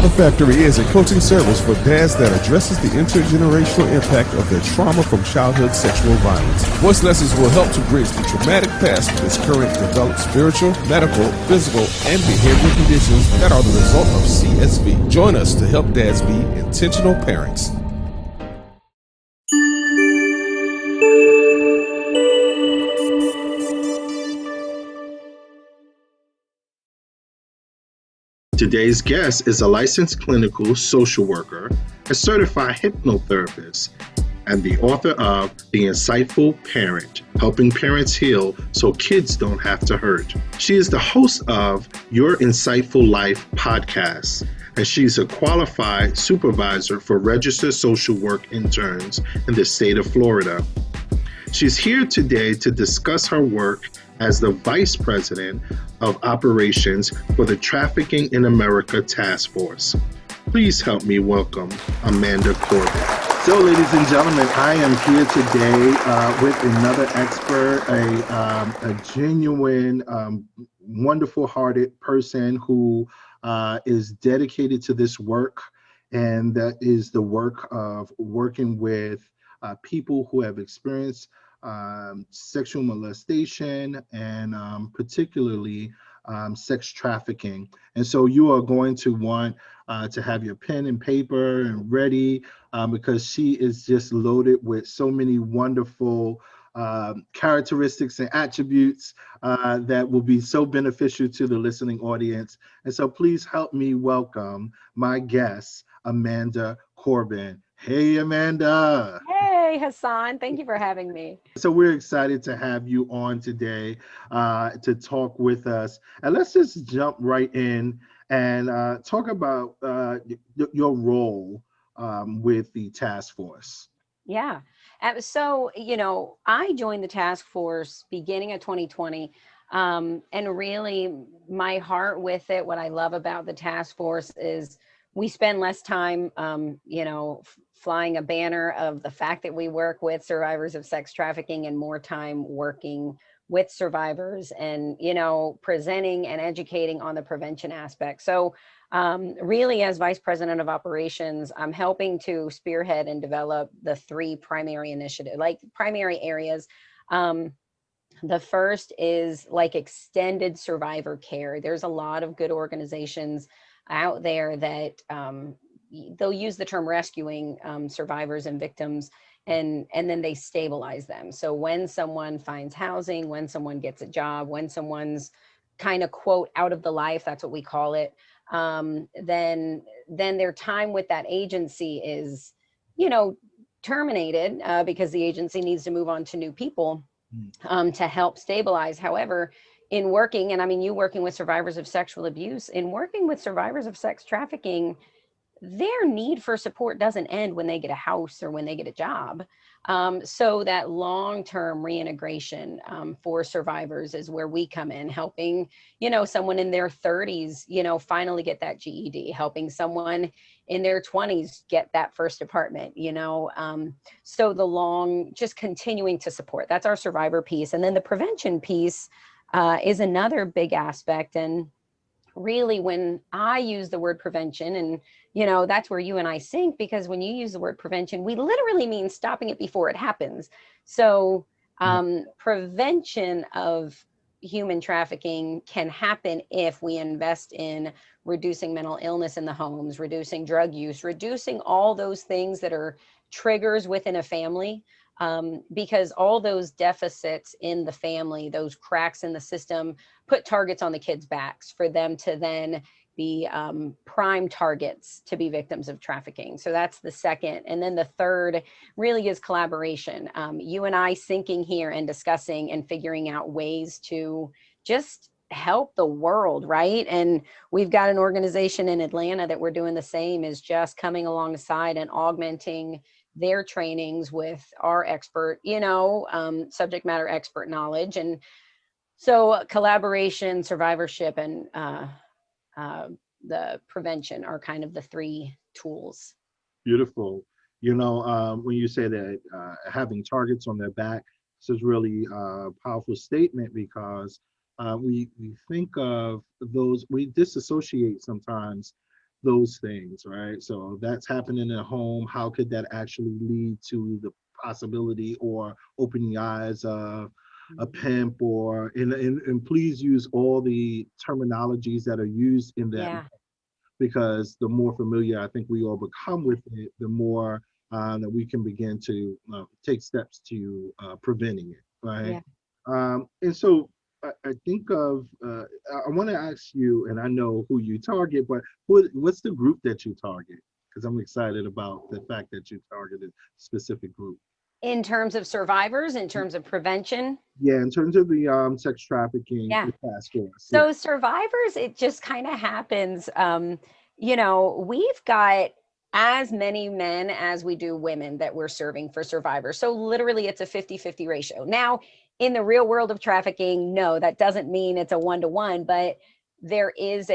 The Factory is a coaching service for dads that addresses the intergenerational impact of their trauma from childhood sexual violence. Voice lessons will help to bridge the traumatic past with its current developed spiritual, medical, physical, and behavioral conditions that are the result of CSV. Join us to help dads be intentional parents. Today's guest is a licensed clinical social worker, a certified hypnotherapist, and the author of The Insightful Parent, Helping Parents Heal So Kids Don't Have to Hurt. She is the host of Your Insightful Life podcast, and she's a qualified supervisor for registered social work interns in the state of Florida. She's here today to discuss her work as the Vice President of Operations for the Trafficking in America Task Force. Please help me welcome Amanda Corbin. So, ladies and gentlemen, I am here today with another expert, a genuine, wonderful-hearted person who is dedicated to this work, and that is the work of working with people who have experienced sexual molestation and particularly sex trafficking. And so you are going to want to have your pen and paper and ready because she is just loaded with so many wonderful characteristics and attributes that will be so beneficial to the listening audience. And so please help me welcome my guest, Amanda Corbin. Hey, Amanda. Hey, Hassan. Thank you for having me. So we're excited to have you on today to talk with us. And let's just jump right in and talk about your role with the task force. Yeah. So, I joined the task force beginning of 2020. And really, my heart with it, what I love about the task force is we spend less time, flying a banner of the fact that we work with survivors of sex trafficking and more time working with survivors and, presenting and educating on the prevention aspect. So really, as Vice President of Operations, I'm helping to spearhead and develop the three primary primary areas. The first is like extended survivor care. There's a lot of good organizations out there that they'll use the term rescuing survivors and victims, and then they stabilize them. So when someone finds housing, when someone gets a job, when someone's kind of quote out of the life, that's what we call it, then their time with that agency is, terminated because the agency needs to move on to new people to help stabilize. However, in working, and I mean, you working with survivors of sexual abuse, in working with survivors of sex trafficking, their need for support doesn't end when they get a house or when they get a job. So that long-term reintegration for survivors is where we come in, helping, someone in their 30s, finally get that GED, helping someone in their 20s get that first apartment, so just continuing to support. That's our survivor piece. And then the prevention piece is another big aspect. And really, when I use the word prevention, and that's where you and I sync, because when you use the word prevention, we literally mean stopping it before it happens. So prevention of human trafficking can happen if we invest in reducing mental illness in the homes, reducing drug use, reducing all those things that are triggers within a family. Because all those deficits in the family, those cracks in the system, put targets on the kids' backs for them to then be prime targets to be victims of trafficking. So that's the second. And then the third really is collaboration. You and I syncing here and discussing and figuring out ways to just help the world, right? And we've got an organization in Atlanta that we're doing the same, is just coming alongside and augmenting their trainings with our expert, subject matter expert knowledge. And so collaboration, survivorship, and the prevention are kind of the three tools. Beautiful. When you say that having targets on their back, this is really a powerful statement, because we think of those, we disassociate sometimes those things, right? So that's happening at home. How could that actually lead to the possibility or opening the eyes of a pimp or and please use all the terminologies that are used in that, Yeah. because the more familiar I think we all become with it, the more that we can begin to take steps to preventing it, right? Yeah. And so I think of, I want to ask you, and I know who you target, but what's the group that you target? Because I'm excited about the fact that you targeted a specific group. In terms of survivors, in terms of prevention. Yeah, in terms of the sex trafficking Yeah. task force. Yeah. So survivors, it just kind of happens. We've got as many men as we do women that we're serving for survivors. So literally it's a 50-50 ratio. Now, in the real world of trafficking, no, that doesn't mean it's a 1-to-1, but there's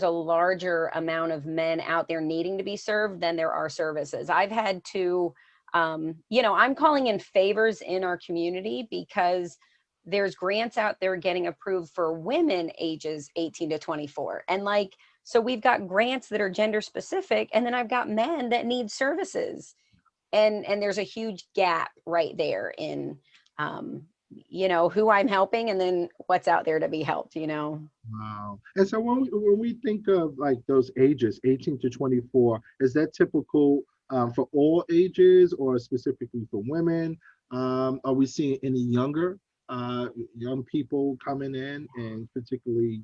a larger amount of men out there needing to be served than there are services. I've had to, I'm calling in favors in our community because there's grants out there getting approved for women ages 18 to 24. And like, so we've got grants that are gender specific, and then I've got men that need services. And there's a huge gap right there in who I'm helping and then what's out there to be helped. Wow. And so when we think of like those ages, 18 to 24, is that typical for all ages or specifically for women? Are we seeing any younger young people coming in, and particularly,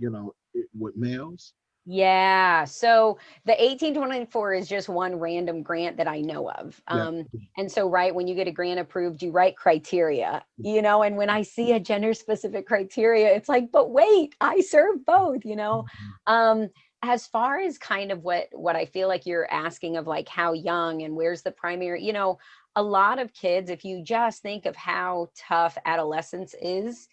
with males? Yeah. So the 1824 is just one random grant that I know of. Yeah. And so, right, when you get a grant approved, you write criteria, and when I see a gender specific criteria, it's like, but wait, I serve both. Um, as far as kind of what I feel like you're asking of like how young and where's the primary, a lot of kids, if you just think of how tough adolescence is,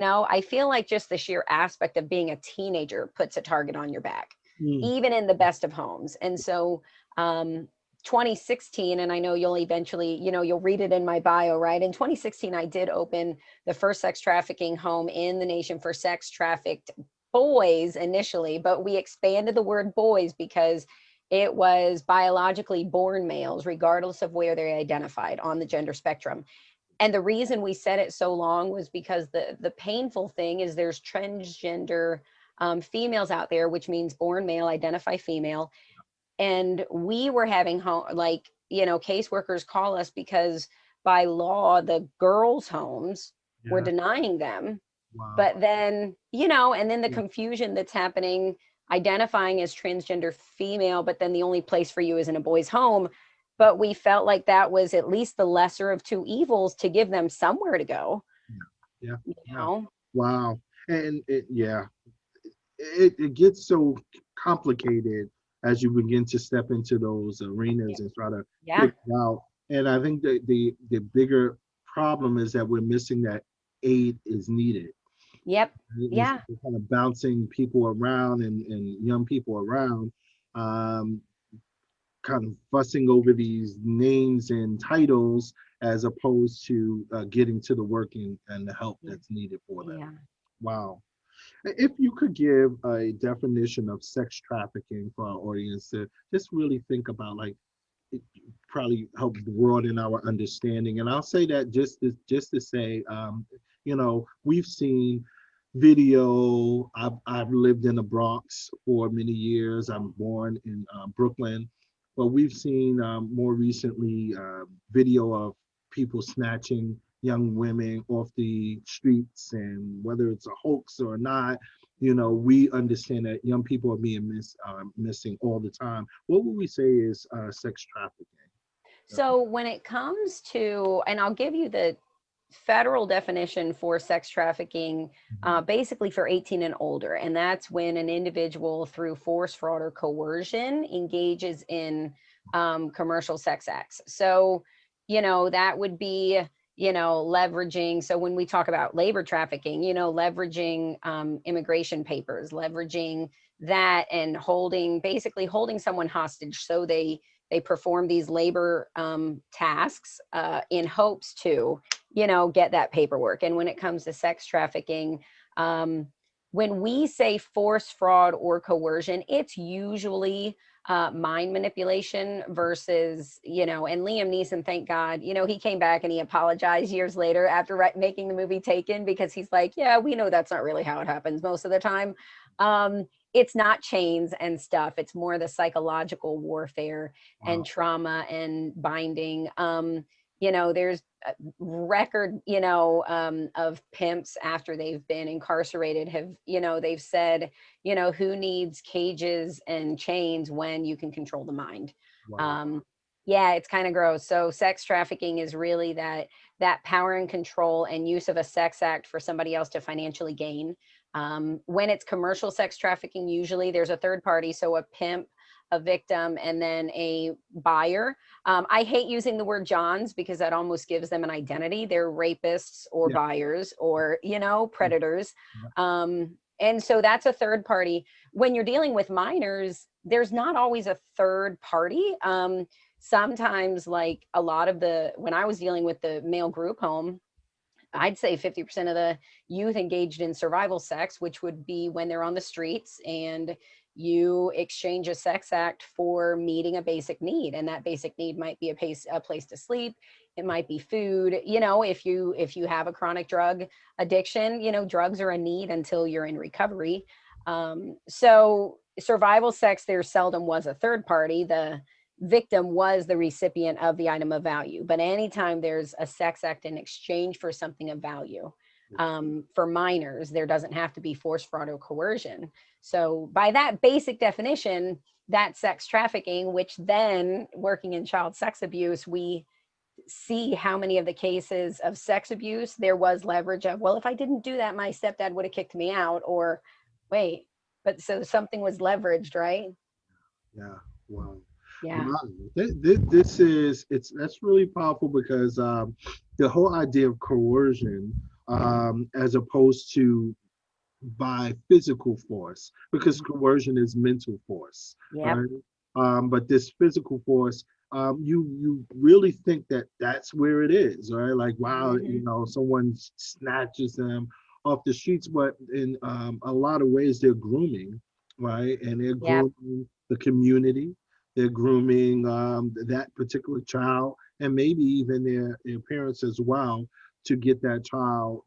I feel like just the sheer aspect of being a teenager puts a target on your back, Mm, even in the best of homes. And so, 2016, and I know you'll eventually, you'll read it in my bio, right? In 2016, I did open the first sex trafficking home in the nation for sex trafficked boys initially, but we expanded the word boys because it was biologically born males, regardless of where they identified on the gender spectrum. And the reason we said it so long was because the painful thing is there's transgender females out there, which means born male, identify female. And we were having caseworkers call us because by law, the girls' homes were yeah. denying them. Wow. But then the confusion that's happening identifying as transgender female, but then the only place for you is in a boy's home. But we felt like that was at least the lesser of two evils to give them somewhere to go, Yeah. you Yeah. know? Wow. And yeah, it gets so complicated as you begin to step into those arenas and try to Yeah. figure out. And I think that the bigger problem is that we're missing that aid is needed. Yep. It's Yeah. kind of bouncing people around and young people around, um, kind of fussing over these names and titles as opposed to getting to the work and the help Yeah. that's needed for them. Yeah. Wow. If you could give a definition of sex trafficking for our audience to just really think about, like, it probably help broaden our understanding. And I'll say that just to say, we've seen video. I've lived in the Bronx for many years. I'm born in Brooklyn, but we've seen more recently video of people snatching young women off the streets, and whether it's a hoax or not, we understand that young people are being missing all the time. What would we say is sex trafficking? So when it comes to, and I'll give you the federal definition for sex trafficking, Mhm. basically for 18 and older. And that's when an individual through force, fraud, or coercion engages in commercial sex acts. So, that would be, leveraging. So when we talk about labor trafficking, leveraging immigration papers, leveraging that and basically holding someone hostage. So they perform these labor tasks in hopes to get that paperwork. And when it comes to sex trafficking, um, when we say force, fraud, or coercion, it's usually mind manipulation versus, and Liam Neeson, thank God, he came back and he apologized years later after making the movie Taken, because he's like, yeah, we know that's not really how it happens most of the time. It's not chains and stuff. It's more the psychological warfare and Wow. trauma and binding. There's record, of pimps after they've been incarcerated have, they've said, who needs cages and chains when you can control the mind? Wow. Um, yeah, it's kind of gross. So sex trafficking is really that power and control and use of a sex act for somebody else to financially gain. When it's commercial sex trafficking, usually there's a third party, so a pimp, a victim, and then a buyer. I hate using the word Johns because that almost gives them an identity. They're rapists or Yeah. buyers or, predators. Yeah. And so that's a third party. When you're dealing with minors, there's not always a third party. Sometimes, like when I was dealing with the male group home, I'd say 50% of the youth engaged in survival sex, which would be when they're on the streets and you exchange a sex act for meeting a basic need. And that basic need might be a place to sleep. It might be food. If you have a chronic drug addiction, drugs are a need until you're in recovery. So survival sex, there seldom was a third party. The victim was the recipient of the item of value. But anytime there's a sex act in exchange for something of value, for minors, there doesn't have to be force, fraud, or coercion. So by that basic definition, that's sex trafficking, which then working in child sex abuse, we see how many of the cases of sex abuse there was leverage of, well, if I didn't do that, my stepdad would have kicked me out, or wait, but so something was leveraged, right? Yeah. Wow. Yeah. Wow. This is that's really powerful because the whole idea of coercion, as opposed to by physical force, because coercion is mental force, Yep. right? But this physical force, you really think that that's where it is, right? Like, wow, Hmm. someone snatches them off the streets, but in a lot of ways, they're grooming, right? And they're Yep. grooming the community, they're grooming that particular child, and maybe even their parents as well, to get that child,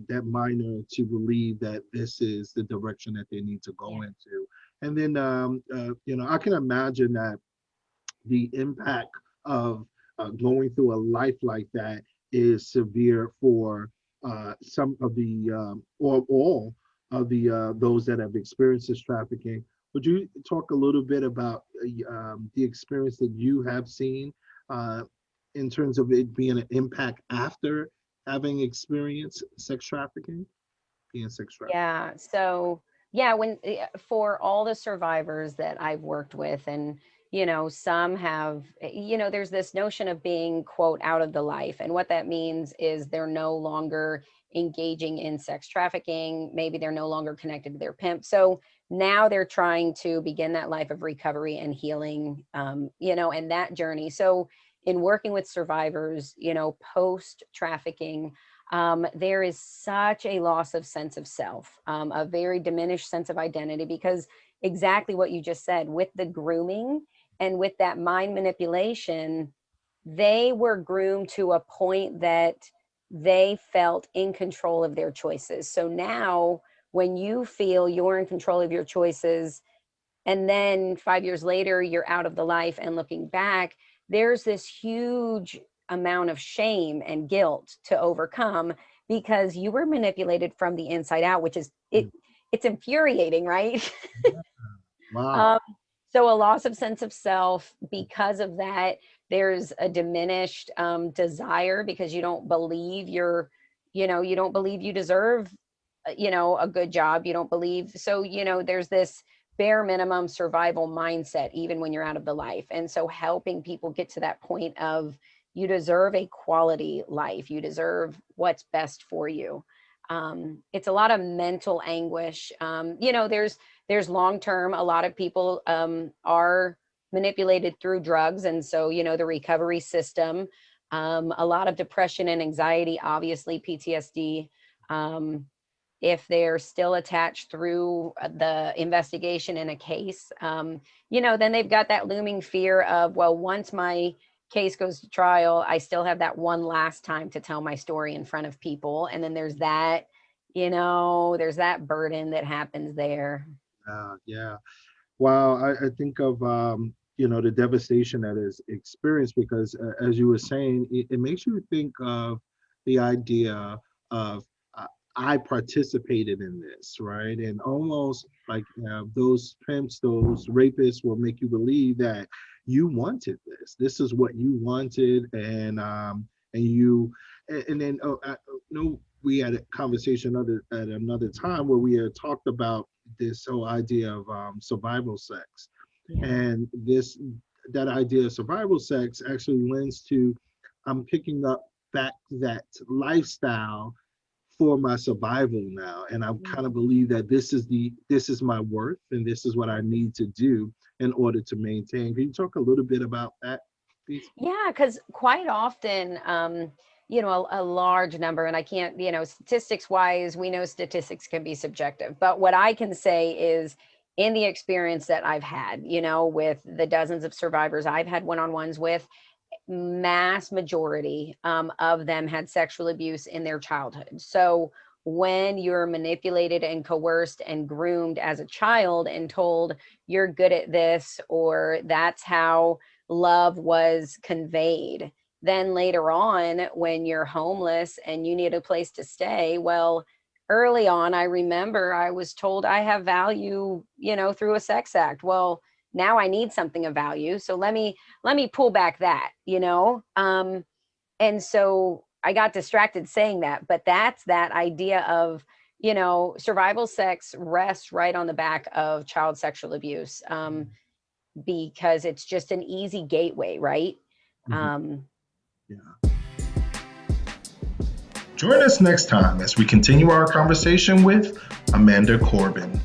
that minor, to believe that this is the direction that they need to go Yeah. into. And then, I can imagine that the impact of going through a life like that is severe for some of the, or all of the those that have experienced this trafficking. Would you talk a little bit about the experience that you have seen uh, in terms of it being an impact after having experienced sex trafficking, being sex trafficked? Yeah. So, yeah, for all the survivors that I've worked with, and, some have, there's this notion of being, quote, out of the life. And what that means is they're no longer engaging in sex trafficking. Maybe they're no longer connected to their pimp. So now they're trying to begin that life of recovery and healing, and that journey. So, in working with survivors, post trafficking, there is such a loss of sense of self, a very diminished sense of identity, because exactly what you just said with the grooming and with that mind manipulation, they were groomed to a point that they felt in control of their choices. So now, when you feel you're in control of your choices, and then 5 years later you're out of the life and looking back, there's this huge amount of shame and guilt to overcome, because you were manipulated from the inside out, which is it's infuriating, right? Wow. um, so a loss of sense of self because of that. There's a diminished desire, because you don't believe you don't believe you deserve a good job. You don't believe, so there's this bare minimum survival mindset even when you're out of the life. And so helping people get to that point of, you deserve a quality life, you deserve what's best for you. It's a lot of mental anguish. There's long term, a lot of people are manipulated through drugs, and so the recovery system, a lot of depression and anxiety, obviously PTSD, um, if they're still attached through the investigation in a case, then they've got that looming fear of, well, once my case goes to trial, I still have that one last time to tell my story in front of people. And then there's that, there's that burden that happens there. Yeah. Wow, I think of the devastation that is experienced because, as you were saying, it makes you think of the idea of I participated in this, right? And almost like those pimps, those rapists will make you believe that you wanted this. This is what you wanted, and you, and then I know we had a conversation at another time where we had talked about this whole idea of survival sex, Yeah. and that idea of survival sex actually lends to I'm picking up back that lifestyle for my survival now, and I kind of believe that this is my worth and this is what I need to do in order to maintain. Can you talk a little bit about that, please? Yeah, because quite often, a large number, and I can't, statistics wise, we know statistics can be subjective. But what I can say is, in the experience that I've had, with the dozens of survivors I've had one on ones with, mass majority of them had sexual abuse in their childhood. So when you're manipulated and coerced and groomed as a child and told you're good at this, or that's how love was conveyed, then later on, when you're homeless and you need a place to stay, well, early on, I remember I was told I have value, through a sex act. Well, now I need something of value. So let me pull back that, and so I got distracted saying that, but that's that idea of, survival sex rests right on the back of child sexual abuse, because it's just an easy gateway, right? Um, Yeah. Join us next time as we continue our conversation with Amanda Corbin.